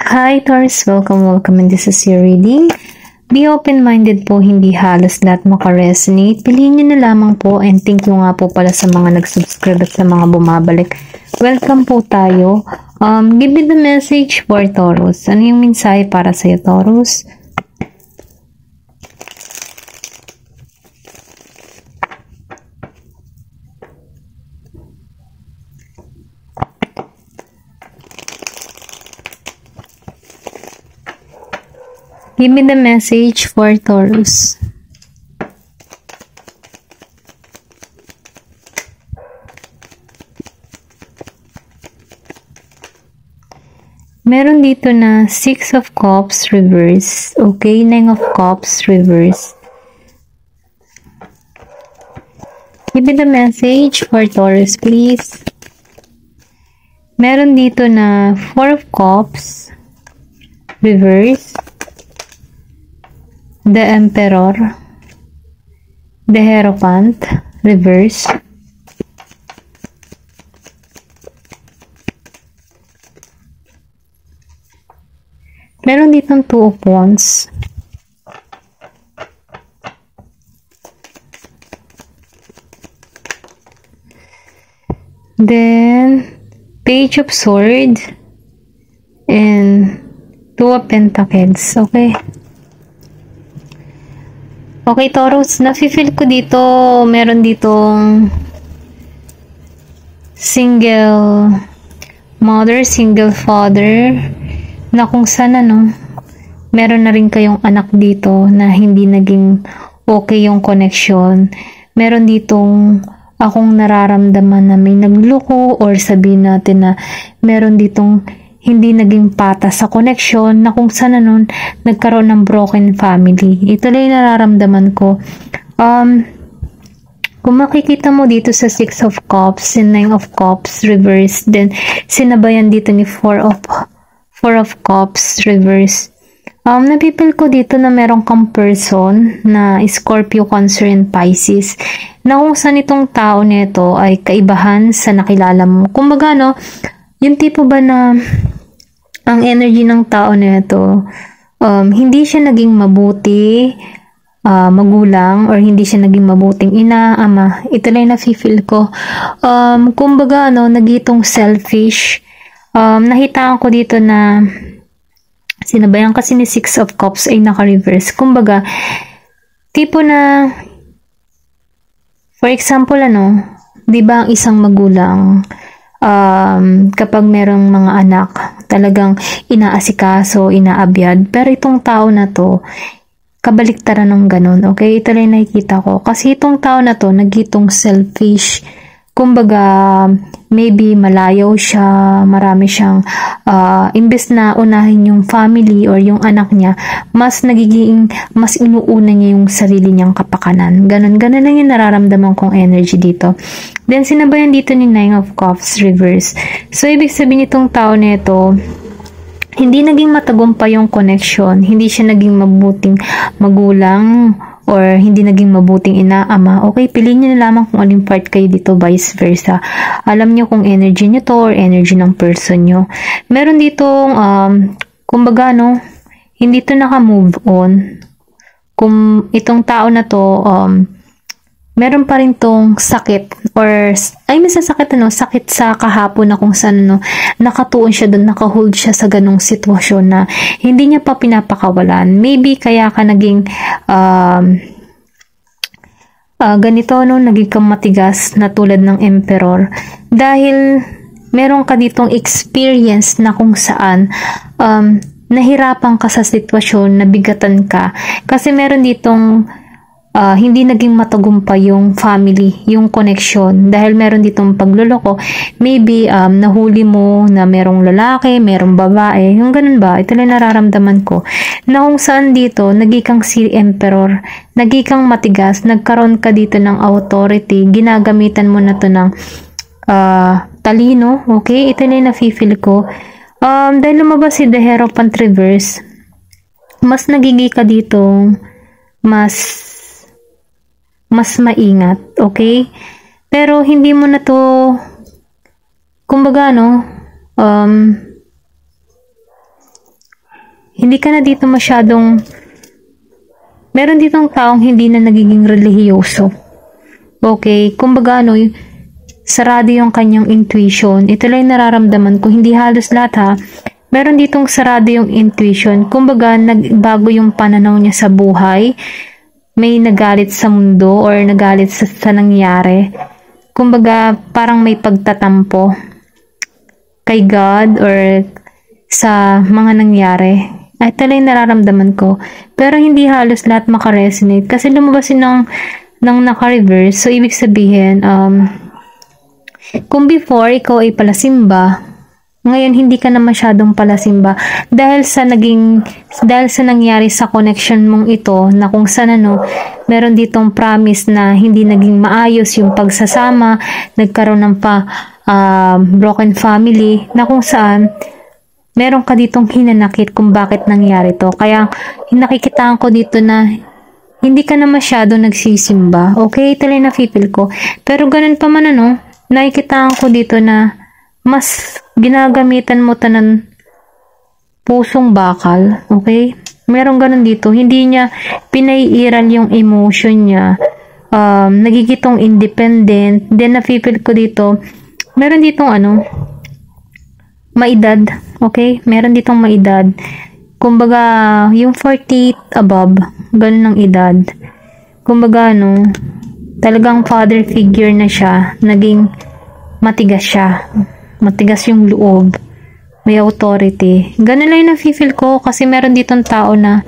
Hi Taurus, welcome and this is your reading. Be open-minded po, hindi halos lahat makaresonate. Piliin nyo na lamang po and thank you nga po pala sa mga nag-subscribe at sa mga bumabalik. Welcome po tayo. Give me the message for Taurus. Ano yung mensahe para sa'yo, Taurus? Give me the message for Taurus. Meron dito na 6 of Cups reverse. Okay, 9 of Cups reverse. Give me the message for Taurus, please. Meron dito na 4 of Cups reverse. The Emperor, the Hierophant, reverse. Meron ditong 2 of Wands. Then, Page of Sword and 2 of Pentacles. Okay. Okay, Taurus, nafe-feel ko dito, meron ditong single mother, single father, na kung sana, meron na rin kayong anak dito na hindi naging okay yung connection. Meron ditong akong nararamdaman na may nagloko or sabihin natin na meron ditong hindi naging patas sa connection na kung sana nagkaroon ng broken family. Ito lang yung nararamdaman ko. Kung makikita mo dito sa 6 of Cups and 9 of Cups reverse, then sinabayan dito ni 4 of Cups reverse. Napipil ko dito na meron kang person na Scorpio, Cancer, and Pisces na kung saan itong tao nito ay kaibahan sa nakilala mo. Kumbaga, yung tipo ba na ang energy ng tao na ito, hindi siya naging mabuti, magulang, or hindi siya naging mabuting ina, ama. Ito lang na-feel ko. Kumbaga, nagitong selfish. Nahitaan ko dito na sinabayan kasi ni 6 of Cups ay naka-reverse. Kumbaga, tipo na, for example, di ba ang isang magulang, kapag merong mga anak, talagang inaasikaso, inaabyad. Pero itong tao na to, kabaliktaran ng ganun. Okay? Ito lang nakikita ko. Kasi itong tao na to, nagitong selfish. Kumbaga, maybe malayaw siya, marami siyang, imbes na unahin yung family or yung anak niya, mas inuuna niya yung sarili niyang kapakanan. Ganun lang yung nararamdaman kong energy dito. Then, sinabayan dito ni 9 of Cups reverse. So, ibig sabihin itong tao na ito, hindi naging matagumpay yung connection, hindi siya naging mabuting magulang, or hindi naging mabuting ina, ama. Okay, piliin nyo na lamang kung anong part kayo dito, vice versa. Alam nyo kung energy nyo to or energy ng person nyo. Meron ditong, kumbaga, hindi to naka-move on. Kung itong tao na to, meron pa rin tong sakit or, sakit sa kahapon na kung saan, nakatuon siya doon, nakahold siya sa ganong sitwasyon na hindi niya pa pinapakawalan. Maybe kaya ka naging, ganito, naging kang matigas na tulad ng Emperor. Dahil, meron ka ditong experience na kung saan, nahirapan ka sa sitwasyon, nabigatan ka. Kasi meron ditong, hindi naging matagumpay yung family, yung connection. Dahil meron ditong pagluloko, maybe nahuli mo na merong lalaki, merong babae, yung ganun ba? Ito lang nararamdaman ko. Na kung saan dito, nagikang si Emperor, nagikang matigas, nagkaroon ka dito ng authority, ginagamitan mo na to ng talino, okay? Ito lang na-feel ko. Dahil lumabas si The Hierophant reverse, mas nagigi ka dito, mas maingat, okay? Pero hindi mo na to, kumbaga, hindi ka na dito masyadong, meron ditong taong hindi na nagiging relihiyoso. Okay, kumbaga ano, sarado yung kanyang intuition. Ito lang nararamdaman ko, hindi halos lahat ha. Meron ditong sarado yung intuition. Kumbaga, nagbago yung pananaw niya sa buhay. May nagalit sa mundo or nagalit sa nangyari. Kumbaga, parang may pagtatampo kay God or sa mga nangyari. Ito lang nararamdaman ko. Pero hindi halos lahat makaresonate. Kasi lumabas yun ng naka-reverse. So, ibig sabihin, kung before, ikaw ay palasimba, ngayon hindi ka na masyadong palasimba dahil sa nangyari sa connection mong ito na kung saan ano, meron ditong promise na hindi naging maayos yung pagsasama, nagkaroon ng broken family na kung saan meron ka ditong hinanakit kung bakit nangyari to. Kaya nakikitaan ko dito na hindi ka na masyadong nagsisimba. Okay, ito lang na-feel ko. Pero ganun pa man ano, nakikitaan ko dito na mas ginagamitan mo ng pusong bakal, okay? Merong ganun dito. Hindi niya pinaiiral yung emotion niya. Nagigitong independent. Then, na-feel ko dito, meron ditong ano, maedad, okay? Meron ditong maedad. Kumbaga, yung 48 above, ganun ng edad. Kumbaga, ano, talagang father figure na siya. Naging matigas siya. Matigas yung loob. May authority. Ganun lang yung na-feel ko kasi meron ditong tao na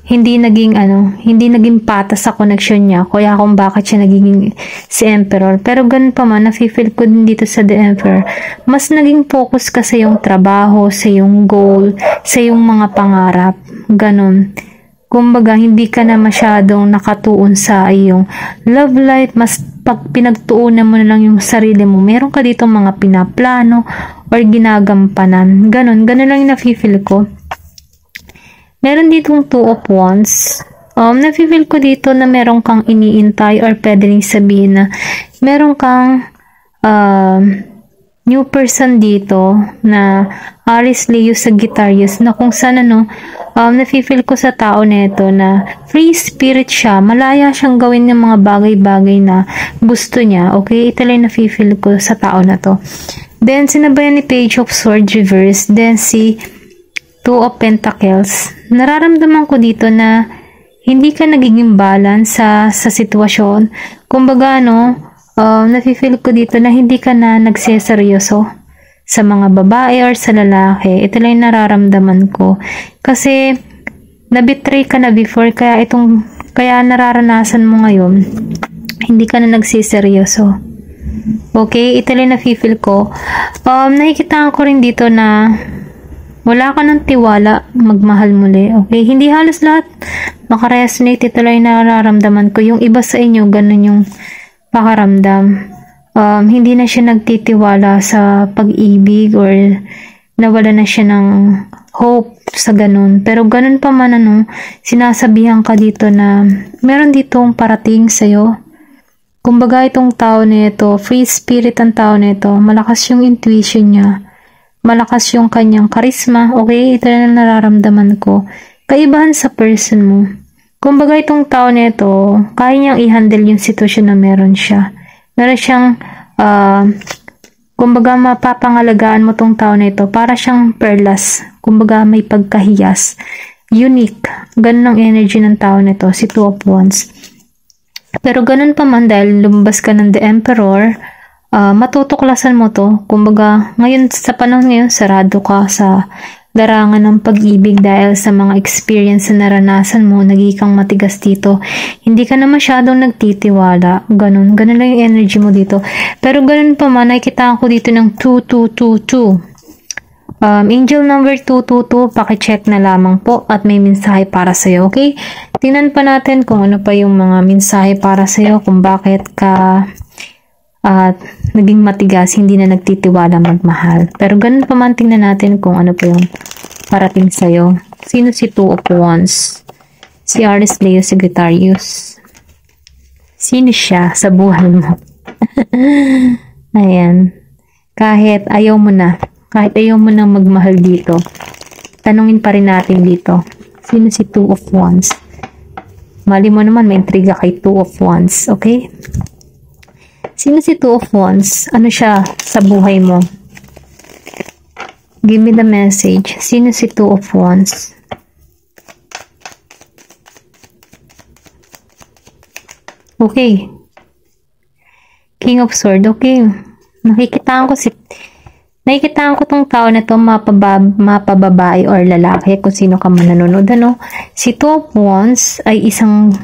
hindi naging patas sa connection niya. Kaya kung bakit siya naging si Emperor. Pero ganun pa man, na-feel ko din dito sa The Emperor. Mas naging focus ka sa yung trabaho, sa yung goal, sa yung mga pangarap. Ganun. Kumbaga, hindi ka na masyadong nakatuon sa iyong love life. Mas pag pinagtuunan mo na lang yung sarili mo, meron ka dito mga pinaplano or ginagampanan. Ganon lang yung na-feel ko. Meron ditong 2 of Wands. Na-feel ko dito na meron kang iniintay or pwede rin sabihin na meron kang new person dito na Aries, Leo, Sagittarius na kung saan ano, na-feel ko sa tao nito na free spirit siya, malaya siyang gawin ng mga bagay-bagay na gusto niya, okay? Ito lang na-feel ko sa tao na to. Then, sinabayan ni Page of Swords reverse, then si 2 of Pentacles. Nararamdaman ko dito na hindi ka nagiging balance sa sitwasyon. Kumbaga, ano, na-feel ko dito na hindi ka na nagseseryoso sa mga babae or sa lalaki. Ito lang yung nararamdaman ko. Kasi, nabitray ka na before, kaya nararanasan mo ngayon, hindi ka na nagsiseryoso. Okay? Ito lang yung na-feel ko. Nakikita ko rin dito na wala ka ng tiwala magmahal muli. Okay? Hindi halos lahat makaresonate. Ito lang yung nararamdaman ko. Yung iba sa inyo, ganun yung pakaramdam. Hindi na siya nagtitiwala sa pag-ibig or nawala na siya ng hope sa ganun. Pero ganun pa man ano, sinasabihan ka dito na meron ditong parating sa'yo. Kumbaga itong tao nito, free spirit ang tao nito, malakas yung intuition niya, malakas yung kanyang charisma, okay? Ito na nararamdaman ko. Kaibahan sa person mo. Kumbaga itong tao nito, kaya niyang i-handle yung sitwasyon na meron siya. Meron siyang, kumbaga mapapangalagaan mo tong tao na ito. Para siyang perlas. Kumbaga may pagkahiyas. Unique. Ganun ang energy ng tao na ito. Si 2 of Wands. Pero ganun pa man dahil lumabas ka ng The Emperor, matutuklasan mo to. Kumbaga, ngayon, sa panahon ngayon, sarado ka sa larangan ng pag-ibig dahil sa mga experience na naranasan mo, naging kang matigas dito. Hindi ka na masyadong nagtitiwala. Ganun lang yung energy mo dito. Pero ganun pa man, nakikita ko dito ng 2222. Angel number 222, pakicheck na lamang po at may mensahe para sa'yo, okay? Tingnan pa natin kung ano pa yung mga mensahe para sa'yo, kung bakit ka naging matigas, hindi na nagtitiwala magmahal. Pero ganun pa man, tingnan natin kung ano pa yung parating sa'yo. Sino si 2 of Wands? Si Aries, Leo, Sagittarius. Sino siya sa buhay mo? Ayan. Kahit ayaw mo na. Kahit ayaw mo nang magmahal dito. tanungin pa rin natin dito. Sino si Two of Wands? Mali mo naman, may intriga kay Two of Wands. Okay? Sino si Two of Wands? Ano siya sa buhay mo? Give me the message. Sino si Two of Wands? Okay. King of Swords. Okay. Nakikitaan ko tong tao na to, mapababae or lalaki, kung sino ka man nanonood, ano. Si Two of Wands ay isang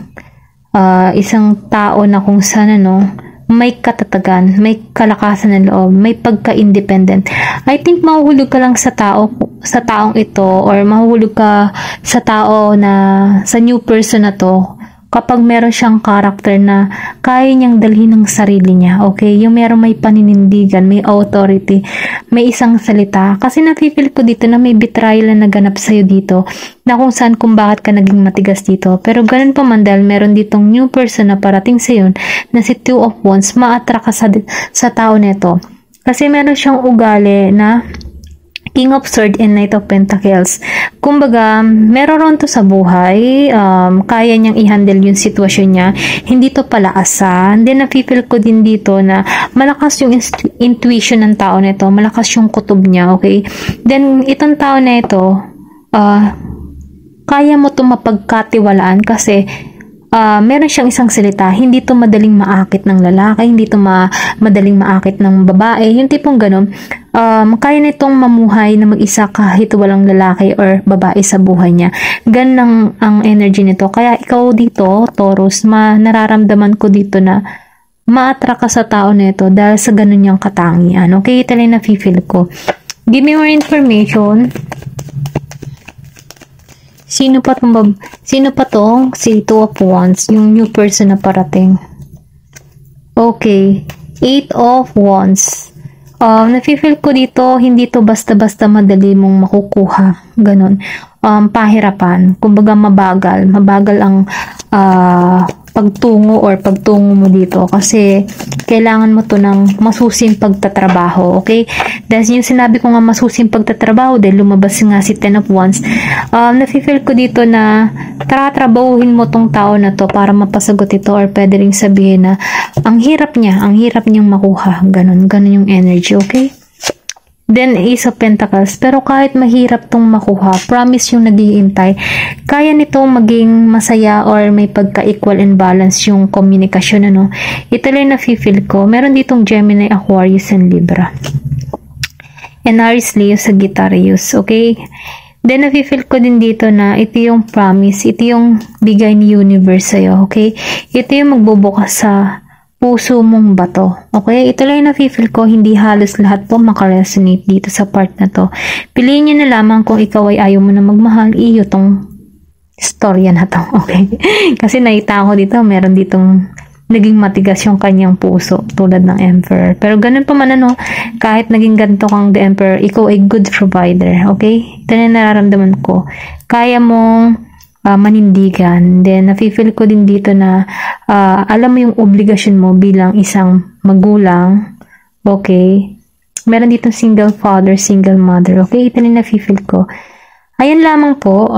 tao na kung saan, ano, may katatagan, may kalakasan ng loob, may pagka-independent. I think mahuhulog ka lang sa taong ito, or mahuhulog ka sa tao na, sa new person na to, kapag meron siyang character na kaya niyang dalhin ng sarili niya, okay? Yung meron may paninindigan, may authority, may isang salita. Kasi nafe-feel ko dito na may betrayal na naganap sa'yo dito, na kung saan, kung bakit ka naging matigas dito. Pero ganun pa man, dahil meron ditong new person na parating sa'yo, na si Two of Wands, ma-attract ka sa tao neto. Kasi meron siyang ugali na King of Swords and Knight of Pentacles. Kumbaga, meron ron to sa buhay, kaya niyang i-handle yung sitwasyon niya, hindi to palaasan. Then, nafe-feel ko din dito na malakas yung intuition ng tao na ito, malakas yung kutob niya, okay? Then, itong tao na ito, kaya mo to mapagkatiwalaan kasi meron siyang isang salita, hindi to madaling maakit ng lalaki, hindi to madaling maakit ng babae, yung tipong ganun. Kaya nitong mamuhay na mag-isa kahit walang lalaki or babae sa buhay niya. Ganun ang energy nito. Kaya ikaw dito, Taurus, nararamdaman ko dito na ma-attract ka sa tao nito dahil sa ganun yung katangian. Okay, ito lang na-feel ko. Give me more information. Sino pa tong si Two of Wands, yung new person na parating? Okay, Eight of Wands. Nafe-feel ko dito, hindi to basta-basta madali mong makukuha. Ganon. Pahirapan. Kumbaga mabagal ang pagtungo mo dito. Kasi kailangan mo to ng masusing pagtatrabaho. Okay? Dahil yung sinabi ko nga masusing pagtatrabaho, dahil lumabas nga si Ten of Wands, nafe-feel ko dito na tatrabahuhin mo tong tao na to para mapasagot ito, or pwede ring sabihin na ang hirap niyang makuha. Ganon yung energy. Okay? Then, Ace of Pentacles. Pero kahit mahirap tong makuha, promise yung nag-iintay, kaya nitong maging masaya or may pagka-equal and balance yung komunikasyon, ano. Ito lang na-feel ko. Meron ditong Gemini, Aquarius, and Libra. And Aries, Leo, Sagittarius. Okay? Then, na-feel ko din dito na ito yung promise, ito yung bigay ni universe sa'yo. Okay? Ito yung magbubukas sa puso mong bato. Okay? Ito lang yung na-feel ko, hindi halos lahat po makaresonate dito sa part na to. Piliin nyo na lamang kung ikaw ay ayaw mo na magmahal, iyo tong storya na to. Okay? Kasi nakita ko dito, meron ditong naging matigas yung kanyang puso, tulad ng Emperor. Pero ganun pa man, ano, kahit naging ganito kang the Emperor, ikaw ay good provider. Okay? Ito na nararamdaman ko. Kaya mong manindigan. Then, nafe-feel ko din dito na alam mo yung obligasyon mo bilang isang magulang. Okay? Meron dito single father, single mother. Okay? Ito na nafe-feel ko. Ayan lamang po.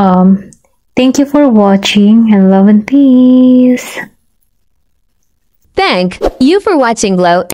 Thank you for watching, and love and peace. Thank you for watching, Glow.